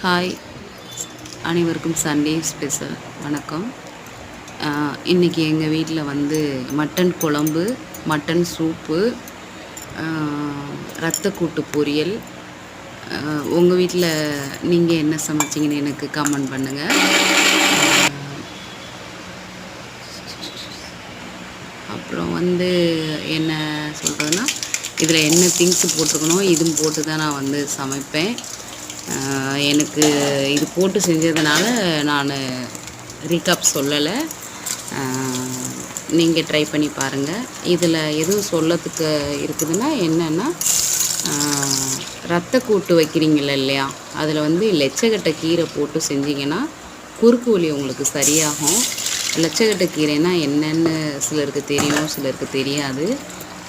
Hi, அனைவருக்கும் Sunday special வணக்கம். இன்றைக்கி எங்கள் வீட்டில் வந்து மட்டன் குழம்பு, மட்டன் சூப்பு, ரத்தக்கூட்டு பொரியல். உங்கள் வீட்டில் நீங்கள் என்ன சமைச்சிங்கன்னு எனக்கு கமெண்ட் பண்ணுங்கள். அப்புறம் வந்து என்ன சொல்கிறதுனா, இதில் என்ன திங்ஸ் போட்டிருக்கணும் இதுவும் போட்டு தான் நான் வந்து சமைப்பேன். எனக்கு இது போட்டு செஞ்சதுனால நான் ரீகாப் சொல்லலை. நீங்கள் ட்ரை பண்ணி பாருங்கள். இதில் எதுவும் சொல்லத்துக்கு இருக்குதுன்னா என்னென்னா, ரத்தக்கூட்டு வைக்கிறீங்கள இல்லையா, அதில் வந்து லெச்சக்கட்டை கீரை போட்டு செஞ்சிங்கன்னா குறுக்கு வலி உங்களுக்கு சரியாகும். லெச்சக்கட்டை கீரைனா என்னென்னு சிலருக்கு தெரியும், சிலருக்கு தெரியாது.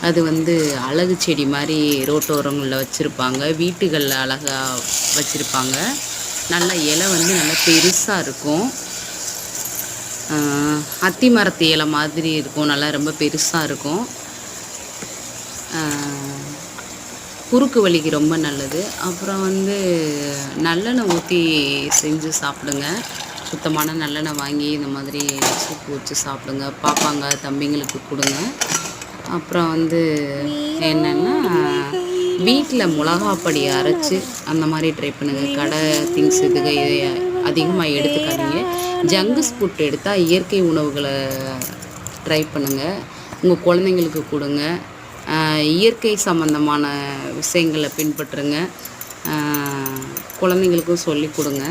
அது வந்து அழகு செடி மாதிரி ரோட்டோரங்களில் வச்சுருப்பாங்க, வீட்டுகளில் அழகாக வச்சுருப்பாங்க. நல்லா இலை வந்து நல்லா பெருசாக இருக்கும். அத்தி மரத்து இலை மாதிரி இருக்கும், நல்லா ரொம்ப பெருசாக இருக்கும். குறுக்கு வலிக்கு ரொம்ப நல்லது. அப்புறம் வந்து நல்லெண்ணெய் ஊற்றி செஞ்சு சாப்பிடுங்க. சுத்தமான நல்லெண்ணெய் வாங்கி இந்த மாதிரி சூப்பு வச்சு சாப்பிடுங்க. பாப்பாங்க தம்பிங்களுக்கு கொடுங்க. அப்புறம் வந்து என்னென்னா, வீட்டில் மிளகாப்பொடி அரைச்சி அந்த மாதிரி ட்ரை பண்ணுங்கள். கடை திங்ஸ் இதுக்கு அதிகமாக எடுத்துக்காதீங்க. ஜங்கு ஃபுட் எடுத்தால் இயற்கை உணவுகளை ட்ரை பண்ணுங்கள். உங்கள் குழந்தைங்களுக்கு கொடுங்க. இயற்கை சம்மந்தமான விஷயங்களை பின்பற்றுங்க. குழந்தைங்களுக்கும் சொல்லி கொடுங்க.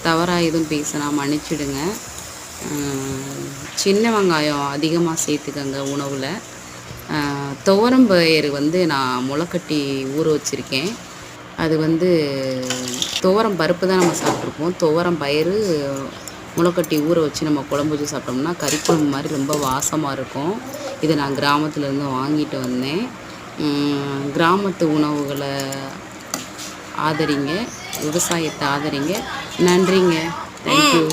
தவறாக எதுவும் பேசினா மன்னிச்சிடுங்க. சின்ன வெங்காயம் அதிகமாக சேர்த்துக்கங்க உணவில். துவரம்பயிறு வந்து நான் முளைக்கட்டி ஊற வச்சுருக்கேன். அது வந்து துவரம் பருப்பு தான் நம்ம சாப்பிட்ருப்போம். துவரம் பயிறு முளைக்கட்டி ஊற வச்சு நம்ம குழம்பு வச்சு சாப்பிட்டோம்னா கறிக்குழம்பு மாதிரி ரொம்ப வாசமாக இருக்கும். இதை நான் கிராமத்துலேருந்து வாங்கிட்டு வந்தேன். கிராமத்து உணவுகளை ஆதரிங்க, விவசாயத்தை ஆதரிங்க. நன்றிங்க. தேங்க்யூ.